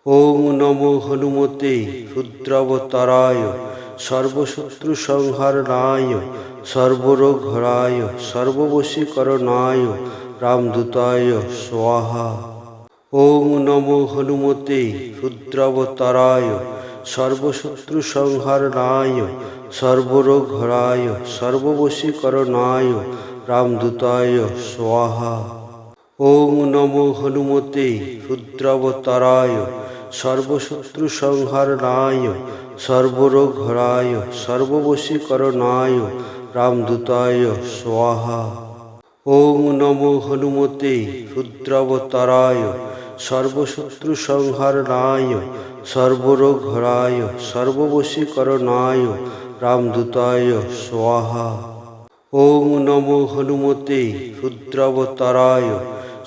ওং নমো হনুমতে রুদ্রাবতারায় সর্বশত্রু সংহারণায় সর্বরোগহরায় সর্ববশীকরণায় রামদূতায় স্বাহা। ওং নমো হনুমতে রুদ্রাবতারায় সর্বশত্রু সংহারণায় সর্বরোগহরায় সর্ববশীকরণায় রামদূতায় স্বাহা। ওং নমো হনুমতে রুদ্রাবতারায় সর্বশত্রু সংহারণায় সর্বরোগহরায় সর্ববশীকরণায় রামদূতায় স্বাহা। ওং নমো হনুমতে রুদ্রাবতারায় সর্বশত্রু সংহারণায় সর্বরোগহরায় সর্ববশীকরণায় রামদূতায় স্বাহা। ওং নমো হনুমতে রুদ্রাবতারায়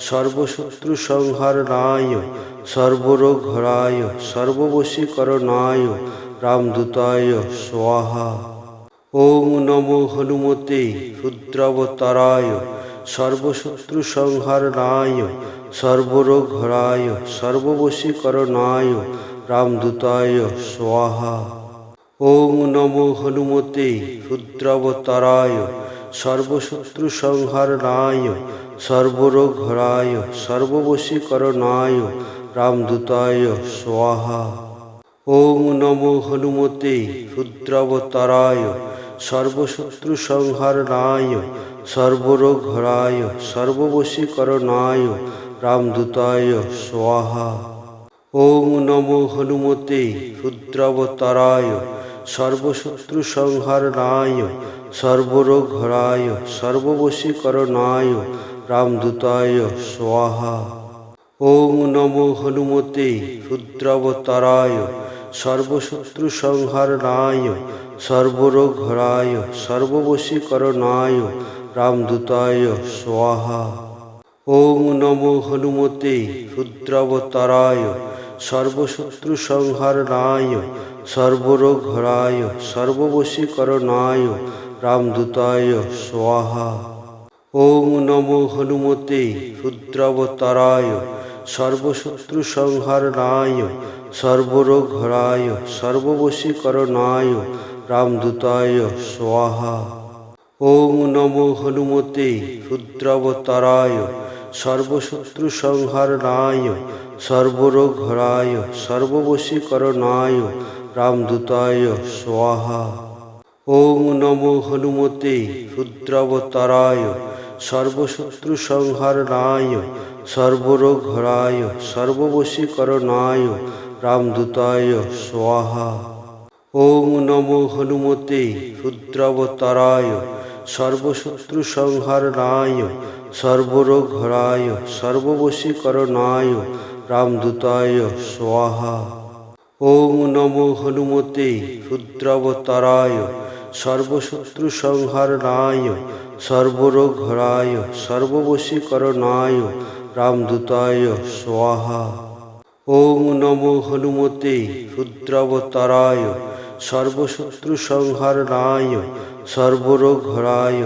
সর্বশত্রু সংহারণায় সর্বরোগহরায় সর্ববশীকরণায় রামদূতায় স্বাহা। ওং নমো হনুমতে রুদ্রাবতারায় সর্বশত্রু সংহারণায় সর্বরোগহরায় সর্ববশীকরণায় রামদূতায় স্বাহা। ওং নমো হনুমতে রুদ্রাবতারায় সর্বশত্রু সংহারণায় সর্বরোগহরায় সর্ববশীকরণায় রামদূতায় স্বাহা। ওং নমো হনুমতে রুদ্রাবতারায় সর্বশত্রু সংহারণায় সর্বরোগহরায় সর্ববশীকরণায় রামদূতায় স্বাহা। ওং নমো হনুমতে রুদ্রাবতারায় সর্বশত্রু সংহারণায় সর্বরোগহরায় সর্ববশীকরণায় রামদূতায় স্বাহা। ওং নমো হনুমতে রুদ্রাবতারায় সর্বশত্রু সংহারণায় সর্বরোগহরায় সর্ববশীকরণায় রামদূতায় স্বাহা। ওং নমো হনুমতে রুদ্রাবতারায় সর্বশত্রু সংহারণায় সর্বরোগহরায় সর্ববশীকরণায় রামদূতায় স্বাহা। ওং নমো হনুমতে রুদ্রাবতারায় সর্বশত্রু সংহারণায় সর্বরোগহরায় সর্ববশীকরণায় রামদূতায় স্বাহা। ওং নমো হনুমতে রুদ্রাবতারায় সর্বশত্রু সংহারণায় সর্বরোগহরায় সর্ববশীকরণায় রামদূতায় স্বাহা। ওং নমো হনুমতে রুদ্রাবতারায় সর্বশত্রু সংহারণায় সর্বরোগহরায় সর্ববশীকরণায় রামদূতায় স্বাহা। ওং নমো হনুমতে রুদ্রাবতারায় সর্বশত্রু সংহারণায় সর্বরোগহরায় সর্ববশীকরণায় রামদূতায় স্বাহা। ওং নমো হনুমতে রুদ্রাবতারায় সর্বশত্রু সংহারণায় সর্বরোগহরায় সর্ববশীকরণায় রামদূতায় স্বাহা। ওং নমো হনুমতে রুদ্রাবতারায় সর্বশত্রু সংহারণায় সর্বরোগহরায়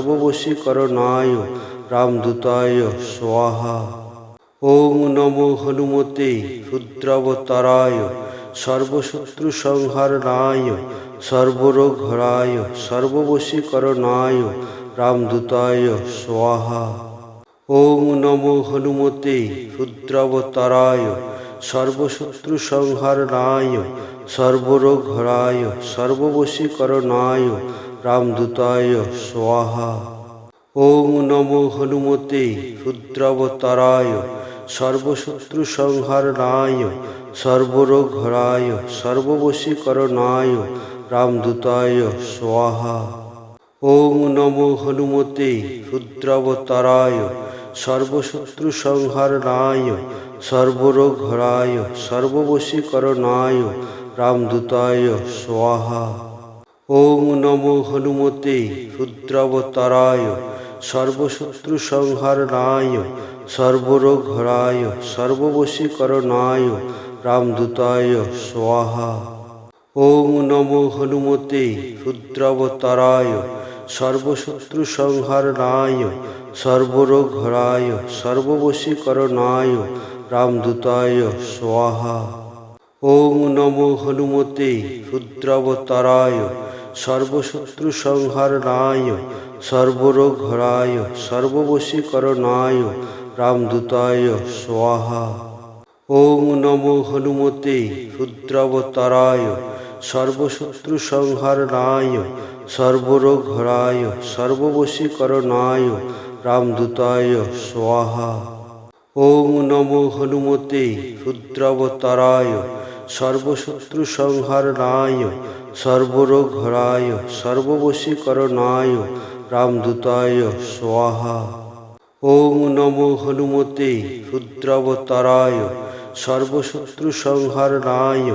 সর্ববশীকরণায় রামদূতায় স্বাহা। ওং নমো হনুমতে রুদ্রাবতারায় সর্বশত্রু সংহারণায় সর্বরোগহরায় সর্ববশীকরণায় রামদূতায় স্বাহা। ওং নমো হনুমতে রুদ্রাবতারায় সর্বশত্রু সংহারণায় সর্বরোগহরায় সর্ববশীকরণায় রামদূতায় স্বাহা। ওং নমো হনুমতে রুদ্রাবতারায় সর্বশত্রু সংহারণায় সর্বরোগহরায় সর্ববশীকরণায় রামদূতায় স্বাহা। ওং নমো হনুমতে রুদ্রাবতারায় সর্বশত্রু সংহারণায় সর্বরোগহরায় সর্ববশীকরণায় রামদূতায় স্বাহা। ওং নমো হনুমতে রুদ্রাবতারায় সর্বশত্রু সংহারণায় সর্বরোগহরায় সর্ববশীকরণায় রামদূতায় স্বাহা। ওং নমো হনুমতে রুদ্রাবতারায় সর্বশত্রু সংহারণায় সর্বরোগহরায় সর্ববশীকরণায় রামদূতায় স্বাহা। ওং নমো হনুমতে রুদ্রাবতারায় সর্বশত্রু সংহারণায় সর্বরোগহরায় সর্ববশীকরণায় রামদূতায় স্বাহা। ওং নমো হনুমতে রুদ্রাবতারায় সর্বশত্রু সংহারণায় সর্বরোগহরায় সর্ববশীকরণায় রামদূতায় স্বাহা। ওং নমো হনুমতে রুদ্রাবতারায় সর্বশত্রু সংহারণায় সর্বরোগহরায় সর্ববশীকরণায় রামদূতায় স্বাহা। ওং নমো হনুমতে রুদ্রাবতারায় সর্বশত্রু সংহারণায়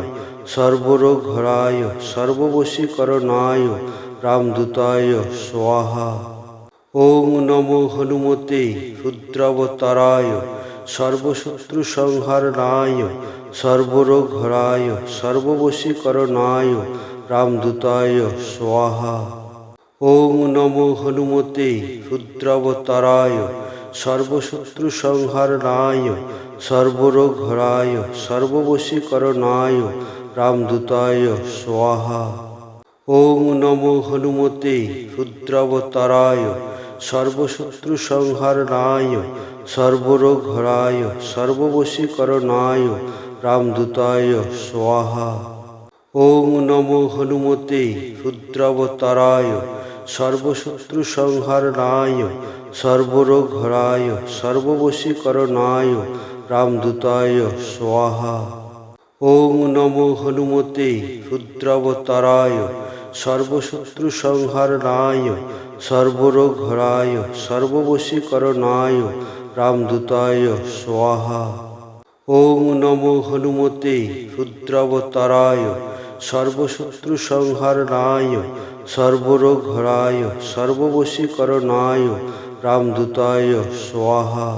সর্বরোগহরায় সর্ববশীকরণায় রামদূতায় স্বাহা। ওং নমো হনুমতে রুদ্রাবতারায় সর্বশত্রু সংহারণায় সর্বরোগহরায় সর্ববশীকরণায় রামদূতায় স্বাহা। ওং নমো হনুমতে রুদ্রাবতারায় সর্বশত্রু সংহারণায় সর্বরোগহরায় সর্ববশীকরণায় রামদূতায় স্বাহা। ওং নমো হনুমতে রুদ্রাবতারায় সর্বশত্রু সংহারণায় সর্বরোগহরায় সর্ববশীকরণায় রামদূতায় স্বাহা। ওং নমো হনুমতে রুদ্রাবতারায় সর্বশত্রু সংহারণায় সর্বরোগহরায় সর্ববশীকরণায় রামদূতায় স্বাহা। ওং নমো হনুমতে রুদ্রাবতারায় সর্বশত্রু সংহারণায় সর্বরোগহরায় সর্ববশীকরণায় রামদূতায় স্বাহা। ওং নমো হনুমতে রুদ্রাবতারায় সর্বশত্রু সংহারণায় সর্বরোগহরায় সর্ববশীকরণায় রামদূতায় স্বাহা।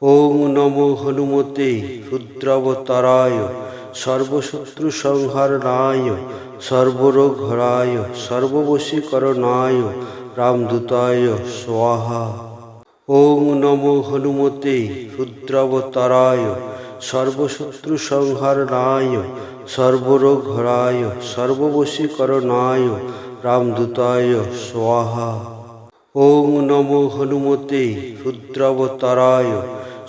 ওং নমো হনুমতে রুদ্রাবতারায় সর্বশত্রু সংহারণায় সর্বরোগহরায় সর্ববশীকরণায় রামদূতায় স্বাহা। ওং নমো হনুমতে রুদ্রাবতারায় সর্বশত্রু সংহারণায় সর্বরোগহরায় সর্ববশীকরণায় রামদূতায় স্বাহা। ওং নমো হনুমতে রুদ্রাবতারায়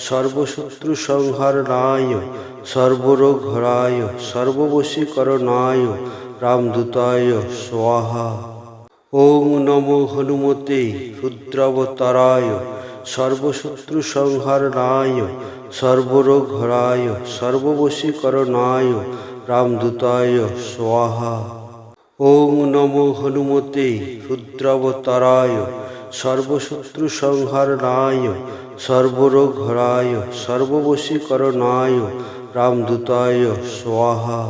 সর্বশত্রু সংহারণায় সর্বরোগহরায় সর্ববশীকরণায় রামদূতায় স্বাহা। ওং নমো হনুমতে রুদ্রাবতারায় সর্বশত্রু সংহারণায় সর্বরোগহরায় সর্ববশীকরণায় রামদূতায় স্বাহা। ওং নমো হনুমতে রুদ্রাবতারায় সর্বশত্রু সংহারণায় সর্বরোগহরায় সর্ববশীকরণায় রামদূতায় স্বাহা।